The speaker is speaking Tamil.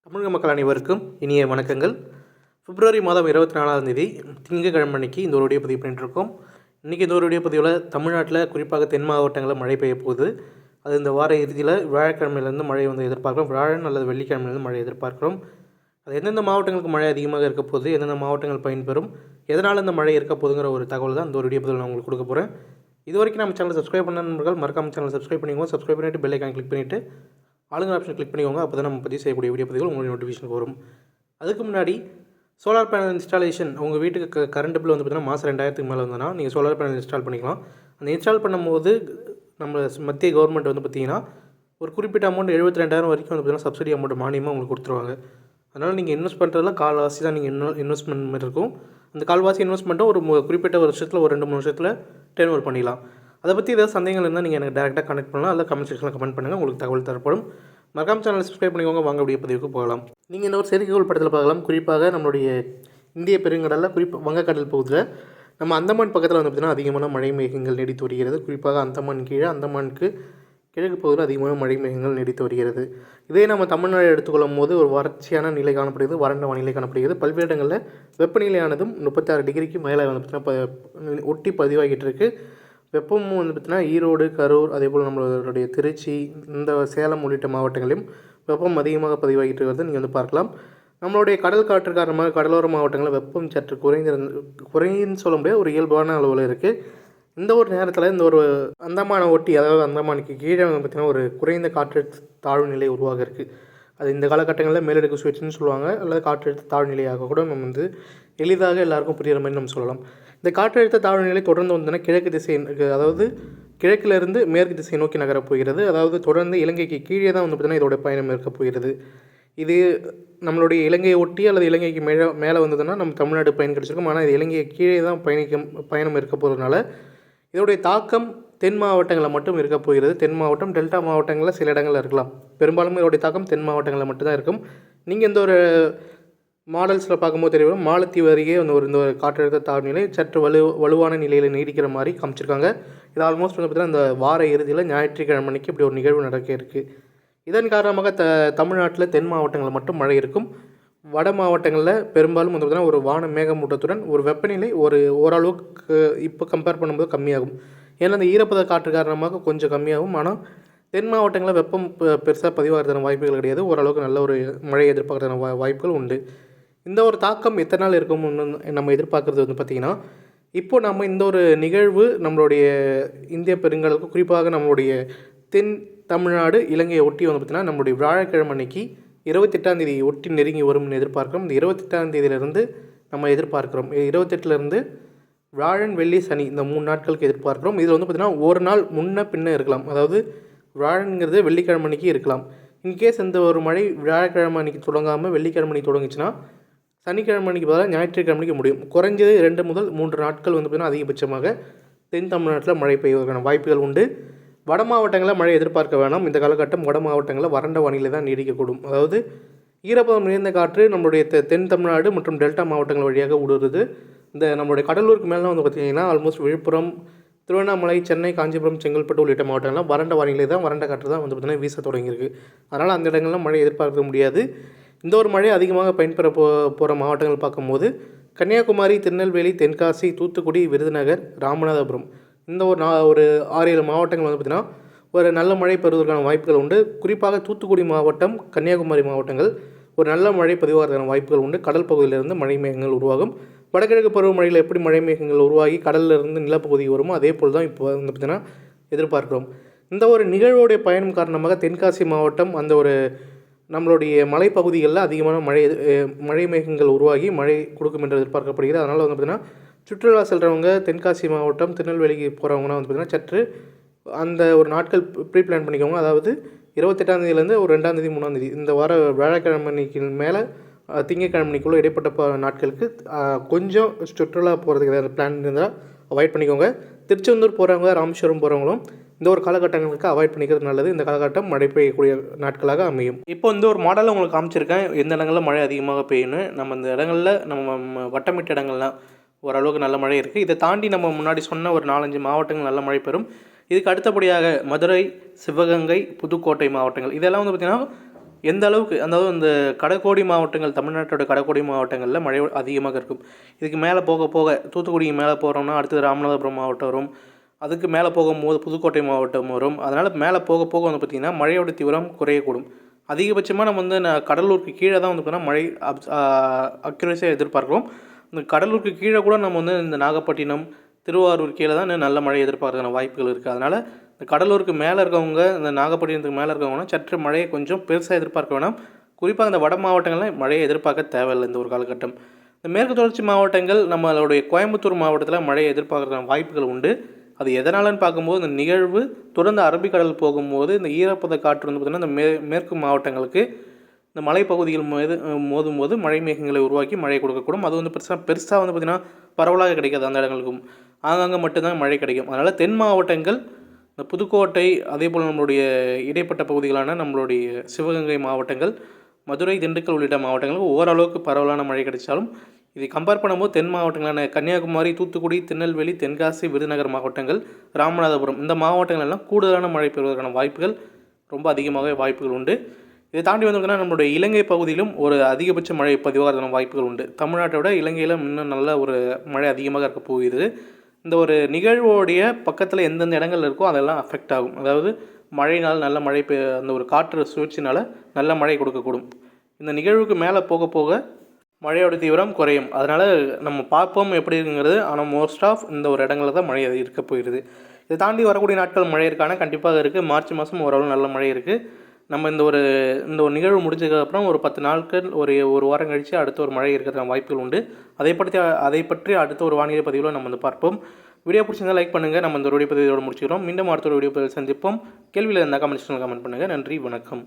தமிழக மக்கள் அனைவருக்கும் இனிய வணக்கங்கள். பிப்ரவரி மாதம் 24ஆம் தேதி திங்கட்கிழமை அன்னைக்கு இந்த ஒரு வீடியோ பதிவு பண்ணிட்டுருக்கோம். இன்றைக்கி இந்த ஒரு வீடியோ பதிவில் தமிழ்நாட்டில் குறிப்பாக தென் மாவட்டங்களில் மழை பெய்ய போகுது. அது இந்த வார இறுதியில் வியாழக்கிழமையிலேருந்து மழை வந்து எதிர்பார்க்குறோம். வியாழன் அல்லது வெள்ளிக்கிழமையிலேருந்து மழை எதிர்பார்க்குறோம். அது எந்தெந்த மாவட்டங்களுக்கு மழை அதிகமாக இருக்க போகுது, எந்தெந்த மாவட்டங்கள் பயன்பெறும், எதனால் இந்த மழை இருக்க போகுதுங்கிற ஒரு தகவல் தான் இந்த ஒரு வீடியோ பதிவில் நான் உங்களுக்கு கொடுக்க போகிறேன். இது வரைக்கும் நம்ம சேனல் சப்ஸ்கிரைப் பண்ண நண்பர்கள் மறக்காம சேனல் சப்ஸ்கிரைப் பண்ணிக்கோங்க. சப்ஸ்கிரைப் பண்ணிவிட்டு பெல் ஐக்கான் கிளிக் பண்ணிவிட்டு ஆளுங்க ஆப்ஷன் கிளிக் பண்ணிக்கோங்க. அப்போ தான் நம்ம பதிவு செய்யக்கூடிய வீடியோ பதிவுகள் உங்களுக்கு நோட்டிஃபிகேஷன் வரும். அதுக்கு முன்னாடி சோலார் பேனல் இன்ஸ்டாலேஷன் உங்கள் வீட்டுக்கு கரண்ட் பில் வந்து பார்த்தீங்கன்னா மாதம் 2000க்கு மேலே வந்ததுன்னா நீங்கள் சோலார் பேனல் இன்ஸ்டால் பண்ணிக்கலாம். அந்த இன்ஸ்டால் பண்ணும்போது நம்ம மத்திய கவர்மெண்ட் வந்து பார்த்திங்கன்னா ஒரு குறிப்பிட்ட அமௌண்ட் 72,000 வரைக்கும் வந்து பார்த்திங்கன்னா சப்சிடி அமௌண்ட் மானியமாக உங்களுக்கு கொடுத்துருவாங்க. அதனால் நீங்கள் இன்வெஸ்ட் பண்ணுறதுலாம் கால்வாசி தான் நீங்கள் இன்வெஸ்ட்மெண்ட் மாதிரி இருக்கும். அந்த கால்வாசி இன்வெஸ்ட்மெண்ட்டும் ஒரு குறிப்பிட்ட வருஷத்தில் ஒரு 2-3 வருஷத்தில் டேர்ன் ஓவர் பண்ணிடலாம். அதை பற்றி ஏதாவது சந்தேகங்கள் இருந்தால் நீங்கள் எனக்கு டேரெக்டாக கனெக்ட் பண்ணலாம். அதில் கமெண்ட் செக்ஷனில் கமெண்ட் பண்ணுங்கள், உங்களுக்கு தகவல் தரப்படும். மறக்காம சேனல் சப்ஸ்கிரைப் பண்ணிக்கோங்க. வாங்க அப்படியே பதிவுக்கு போகலாம். நீங்கள் இந்த ஒரு செயற்கைக்கோள் படத்தில் பார்க்கலாம். குறிப்பாக நம்மளுடைய இந்திய பெருங்கடலில் வங்கக்கடல் பகுதியில் நம்ம அந்தமான் பக்கத்தில் வந்து பார்த்திங்கன்னா அதிகமான மழை மேகங்கள் நீடித்து வருகிறது. குறிப்பாக அந்தமான் கீழே அந்தமானுக்கு கிழக்கு பகுதியில் அதிகமான மழை மேகங்கள் நீடித்து வருகிறது. இதே நம்ம தமிழ்நாடு எடுத்துக்கொள்ளும் போது ஒரு வறட்சியான நிலை காணப்படுகிறது, வறண்ட வானிலை காணப்படுகிறது. பல்வேறு இடங்களில் வெப்பநிலையானதும் 36 டிகிரிக்கு மேலே வந்து பார்த்திங்கன்னா ஒட்டி பதிவாகிட்டு இருக்குது. வெப்பமும் வந்து பார்த்திங்கன்னா ஈரோடு, கரூர், அதே போல் நம்மளுடைய திருச்சி, இந்த சேலம் உள்ளிட்ட மாவட்டங்களிலும் வெப்பம் அதிகமாக பதிவாகிட்டு வருது. நீங்கள் வந்து பார்க்கலாம். நம்மளுடைய கடல் காற்று காரணமாக கடலோர மாவட்டங்களில் வெப்பம் சற்று குறைன்னு சொல்ல முடியாது, ஒரு இயல்பான அளவில் இருக்குது. இந்த ஒரு நேரத்தில் இந்த ஒரு அந்தமானை ஒட்டி, அதாவது அந்தமானுக்கு கீழே வந்து பார்த்திங்கன்னா ஒரு குறைந்த காற்றழுத்த தாழ்வு நிலை உருவாக இருக்குது. அது இந்த காலகட்டங்களில் மேலடுக்கு சுழற்சின்னு சொல்லுவாங்க, அல்லது காற்றழுத்த தாழ்வு நிலையாக கூட நம்ம வந்து எளிதாக எல்லாருக்கும் புரிகிற மாதிரி நம்ம சொல்லலாம். இந்த காற்றழுத்த தாழ்வு நிலை தொடர்ந்து வந்தோன்னா கிழக்கு திசை, அதாவது கிழக்கிலிருந்து மேற்கு திசை நோக்கி நகரப் போகிறது. அதாவது தொடர்ந்து இலங்கைக்கு கீழே தான் வந்து பார்த்திங்கன்னா இதோட பயணம் இருக்கப் போகிறது. இது நம்மளுடைய இலங்கையை ஒட்டி அல்லது இலங்கைக்கு மேலே வந்ததுன்னா நம்ம தமிழ்நாடு பயன் கிடச்சிருக்கும். ஆனால் இது இலங்கையை கீழே தான் பயணம் இருக்க போகிறதுனால இதோடைய தாக்கம் தென் மாவட்டங்களில் மட்டும் இருக்க போகிறது. தென் மாவட்டம், டெல்டா மாவட்டங்களில் சில இடங்களில் இருக்கலாம். பெரும்பாலும் இதோடைய தாக்கம் தென் மாவட்டங்களில் மட்டும்தான் இருக்கும். நீங்கள் இந்த ஒரு மாடல்ஸில் பார்க்கும்போது தெரியும், மாலத்தீவு அருகே இந்த ஒரு காற்றழுத்த தாழ்வு நிலை சற்று வலுவான நிலையில் நீடிக்கிற மாதிரி காமிச்சிருக்காங்க. இது ஆல்மோஸ்ட் வந்து பார்த்திங்கன்னா இந்த வார இறுதியில் ஞாயிற்றுக்கிழமை அன்றைக்கி இப்படி ஒரு நிகழ்வு நடக்க இருக்குது. இதன் காரணமாக தமிழ்நாட்டில் தென் மாவட்டங்களில் மட்டும் மழை இருக்கும். வட மாவட்டங்களில் பெரும்பாலும் வந்து பார்த்திங்கன்னா ஒரு வான மேகமூட்டத்துடன் ஒரு வெப்பநிலை ஓரளவுக்கு இப்போ கம்பேர் பண்ணும்போது கம்மியாகும். ஏன்னா அந்த ஈரப்பத காற்று காரணமாக கொஞ்சம் கம்மியாகும். ஆனால் தென் மாவட்டங்களில் வெப்பம் பெருசாக பதிவாகிறதுன வாய்ப்புகள் கிடையாது. ஓரளவுக்கு நல்ல ஒரு மழை எதிர்பார்க்கறதுன வாய்ப்புகள் உண்டு. இந்த ஒரு தாக்கம் எத்தனை நாள் இருக்கும்னு நம்ம எதிர்பார்க்குறது வந்து பார்த்திங்கன்னா, இப்போது நம்ம இந்த ஒரு நிகழ்வு நம்மளுடைய இந்திய பெருங்கடலுக்கு, குறிப்பாக நம்மளுடைய தென் தமிழ்நாடு இலங்கையை ஒட்டி வந்து பார்த்திங்கன்னா நம்மளுடைய வியாழக்கிழமை அன்னைக்கு 28ஆம் தேதி ஒட்டி நெருங்கி வரும்னு எதிர்பார்க்குறோம். இந்த 28ஆம் தேதியிலிருந்து நம்ம எதிர்பார்க்குறோம். 28லேருந்து வியாழன், வெள்ளி, சனி இந்த 3 நாட்களுக்கு எதிர்பார்க்குறோம். இதில் வந்து பார்த்திங்கன்னா ஒரு நாள் முன்ன பின்ன இருக்கலாம். அதாவது வியாழனுங்கிறது வெள்ளிக்கிழமை அன்றைக்கி இருக்கலாம். இன்கேஸ் இந்த ஒரு மழை வியாழக்கிழமை அன்றைக்கி தொடங்காமல் வெள்ளிக்கிழமை அன்றைக்கி தொடங்கிச்சுன்னா சனிக்கிழமை அன்றைக்கி பதிலாக ஞாயிற்றுக்கிழமை அன்றைக்கி முடியும். குறைஞ்சது 2 முதல் 3 நாட்கள் வந்து பார்த்திங்கன்னா அதிகபட்சமாக தென் தமிழ்நாட்டில் மழை பெய்வதற்கான வாய்ப்புகள் உண்டு. வட மாவட்டங்களில் மழை எதிர்பார்க்க வேணாம். இந்த காலகட்டம் வட மாவட்டங்களில் வறண்ட வானிலை தான் நீடிக்கக்கூடும். அதாவது ஈரப்பதம் நிறைந்த காற்று நம்மளுடைய தென் தமிழ்நாடு மற்றும் டெல்டா மாவட்டங்கள் வழியாக ஊடுருது. இந்த நம்மளுடைய கடலூருக்கு மேலே வந்து பார்த்திங்கன்னா ஆல்மோஸ்ட் விழுப்புரம், திருவண்ணாமலை, சென்னை, காஞ்சிபுரம், செங்கல்பட்டு உள்ளிட்ட மாவட்டங்கள்லாம் வறண்ட வானிலை தான், வறண்ட காற்று தான் வந்து பார்த்திங்கன்னா வீச தொடங்கியிருக்கு. அதனால் அந்த இடங்கள்லாம் மழை எதிர்பார்க்க முடியாது. இந்த ஒரு மழை அதிகமாக பயன்பெற போகிற மாவட்டங்கள் பார்க்கும்போது கன்னியாகுமரி, திருநெல்வேலி, தென்காசி, தூத்துக்குடி, விருதுநகர், ராமநாதபுரம் இந்த ஒரு 6-7 மாவட்டங்கள் வந்து பார்த்திங்கன்னா ஒரு நல்ல மழை பெறுவதற்கான வாய்ப்புகள் உண்டு. குறிப்பாக தூத்துக்குடி மாவட்டம், கன்னியாகுமரி மாவட்டங்கள் ஒரு நல்ல மழை பதிவாகிறதுக்கான வாய்ப்புகள் உண்டு. கடல் பகுதியிலிருந்து மழை மேகங்கள் உருவாகும். வடகிழக்கு பருவமழையில் எப்படி மழை மேகங்கள் உருவாகி கடலிலிருந்து நிலப்பகுதி வருமோ அதே போல் தான் இப்போ வந்து பார்த்திங்கன்னா எதிர்பார்க்குறோம். இந்த ஒரு நிகழ்வுடைய பயணம் காரணமாக தென்காசி மாவட்டம் அந்த ஒரு நம்மளுடைய மலைப்பகுதிகளில் அதிகமான மழை மேகங்கள் உருவாகி மழை கொடுக்கும் என்று எதிர்பார்க்கப்படுகிறது. அதனால் வந்து பார்த்திங்கன்னா சுற்றுலா செல்கிறவங்க தென்காசி மாவட்டம், திருநெல்வேலிக்கு போகிறவங்கன்னா வந்து பார்த்திங்கன்னா சற்று அந்த ஒரு நாட்கள் ப்ரீ பிளான் பண்ணிக்கோங்க. அதாவது 28ஆம் தேதியிலேருந்து ஒரு 2ஆம் தேதி 3ஆம் தேதி இந்த வார வியாழக்கிழமை அன்னைக்கு மேலே திங்கட்கிழமை அன்னைக்குள்ளே இடைப்பட்ட நாட்களுக்கு கொஞ்சம் சுற்றுலா போகிறதுக்கு ஏதாவது பிளான் இருந்தால் அவாய்ட் பண்ணிக்கோங்க. திருச்செந்தூர் போகிறவங்க, ராமேஸ்வரம் போகிறவங்களும் இந்த ஒரு காலகட்டங்களுக்கு அவாய்ட் பண்ணிக்கிறது நல்லது. இந்த காலகட்டம் மழை பெய்யக்கூடிய நாட்களாக அமையும். இப்போ இந்த ஒரு மாடலில் உங்களுக்கு காமிச்சிருக்கேன் எந்த இடங்களில் மழை அதிகமாக பெய்யணும். நம்ம இந்த இடங்களில் நம்ம வட்டமிட்ட இடங்கள்லாம் ஓரளவுக்கு நல்ல மழை இருக்குது. இதை தாண்டி நம்ம முன்னாடி சொன்ன ஒரு 4-5 மாவட்டங்கள் நல்ல மழை பெறும். இதுக்கு அடுத்தபடியாக மதுரை, சிவகங்கை, புதுக்கோட்டை மாவட்டங்கள் இதெல்லாம் வந்து பார்த்திங்கன்னா எந்த அளவுக்கு அதாவது இந்த கடற்கோடி மாவட்டங்கள், தமிழ்நாட்டோட கடற்கோடி மாவட்டங்களில் மழை அதிகமாக இருக்கும். இதுக்கு மேலே போக போக தூத்துக்குடிக்கு மேலே போகிறோம்னா அடுத்தது ராமநாதபுரம் மாவட்டம் வரும். அதுக்கு மேலே போகும்போது புதுக்கோட்டை மாவட்டம் வரும். அதனால் மேலே போக போக வந்து பார்த்திங்கன்னா மழையோட தீவிரம் குறையக்கூடும். அதிகபட்சமாக நம்ம வந்து கடலூருக்கு கீழே தான் வந்து பார்த்தீங்கன்னா மழை அக்யூரேஸியாக எதிர்பார்க்குறோம். இந்த கடலூருக்கு கீழே கூட நம்ம வந்து இந்த நாகப்பட்டினம், திருவாரூர் கீழே தான் நல்ல மழை எதிர்பார்க்கறதுக்கான வாய்ப்புகள் இருக்குது. அதனால் இந்த கடலூருக்கு மேலே இருக்கவங்க, இந்த நாகப்பட்டினத்துக்கு மேலே இருக்கவங்கன்னா சற்று மழையை கொஞ்சம் பெருசாக எதிர்பார்க்க வேணாம். குறிப்பாக இந்த வட மாவட்டங்களில் மழையை எதிர்பார்க்க தேவையில்லை இந்த ஒரு காலகட்டம். இந்த மேற்கு தொடர்ச்சி மாவட்டங்கள், நம்மளுடைய கோயம்புத்தூர் மாவட்டத்தில் மழையை எதிர்பார்க்கறதுக்கான வாய்ப்புகள் உண்டு. அது எதனாலன்னு பார்க்கும்போது இந்த நிகழ்வு தொடர்ந்து அரபிக்கடல் போகும்போது இந்த ஈரப்பத காற்று வந்து பார்த்திங்கன்னா இந்த மேற்கு மாவட்டங்களுக்கு இந்த மலைப்பகுதிகள் மோதும்போது மழை மேகங்களை உருவாக்கி மழை கொடுக்கக்கூடும். அது வந்து பெருசாக வந்து பார்த்திங்கன்னா பரவலாக கிடைக்காது. அந்த இடங்களுக்கும் ஆங்காங்கே மட்டும்தான் மழை கிடைக்கும். அதனால் தென் மாவட்டங்கள், இந்த புதுக்கோட்டை, அதே போல் நம்மளுடைய இடைப்பட்ட பகுதிகளான நம்மளுடைய சிவகங்கை மாவட்டங்கள், மதுரை, திண்டுக்கல் உள்ளிட்ட மாவட்டங்களுக்கு ஓரளவுக்கு பரவலான மழை கிடைச்சாலும் இதை கம்பேர் பண்ணும்போது தென் மாவட்டங்களான கன்னியாகுமரி, தூத்துக்குடி, திருநெல்வேலி, தென்காசி, விருதுநகர் மாவட்டங்கள், ராமநாதபுரம் இந்த மாவட்டங்கள் எல்லாம் கூடுதலான மழை பெறுவதற்கான வாய்ப்புகள் ரொம்ப அதிகமாகவே வாய்ப்புகள் உண்டு. இதை தாண்டி வந்தோம்னா நம்மளுடைய இலங்கை பகுதியிலும் ஒரு அதிகபட்ச மழை பதிவாகிறதுக்கான வாய்ப்புகள் உண்டு. தமிழ்நாட்டை விட இலங்கையில் இன்னும் நல்ல ஒரு மழை அதிகமாக இருக்க போகிறது. இந்த ஒரு நிகழ்வோடைய பக்கத்தில் எந்தெந்த இடங்கள் இருக்கோ அதெல்லாம் அஃபெக்ட் ஆகும். அதாவது மழையினால் நல்ல மழை அந்த ஒரு காற்று சுழற்சினால் நல்ல மழை கொடுக்கக்கூடும். இந்த நிகழ்வுக்கு மேலே போக போக மழையோட தீவிரம் குறையும். அதனால் நம்ம பார்ப்போம் எப்படி இருக்குங்கிறது. ஆனால் மோஸ்ட் ஆஃப் இந்த ஒரு இடங்களில் தான் மழை இருக்க போயிடுது. இதை தாண்டி வரக்கூடிய நாட்கள் மழை இருக்கான கண்டிப்பாக இருக்குது. மார்ச் மாதம் ஓரளவு நல்ல மழை இருக்குது. நம்ம இந்த ஒரு நிகழ்வு முடிஞ்சதுக்கப்புறம் ஒரு 10 நாட்கள் ஒரு வாரம் கழித்து அடுத்த ஒரு மழை இருக்கிறதுக்கான வாய்ப்புகள் உண்டு. அதை பற்றி அடுத்த ஒரு வானிலை பதிவில் நம்ம வந்து பார்ப்போம். வீடியோ பிடிச்சிருந்தால் லைக் பண்ணுங்கள். நம்ம இந்த வீடியோ பதிவோடு முடிச்சுக்கிறோம். மீண்டும் அடுத்த ஒரு வீடியோ பதிவில் சந்திப்போம். கேள்வியில் இருந்தால் கமெண்ட் பண்ணுங்கள். நன்றி, வணக்கம்.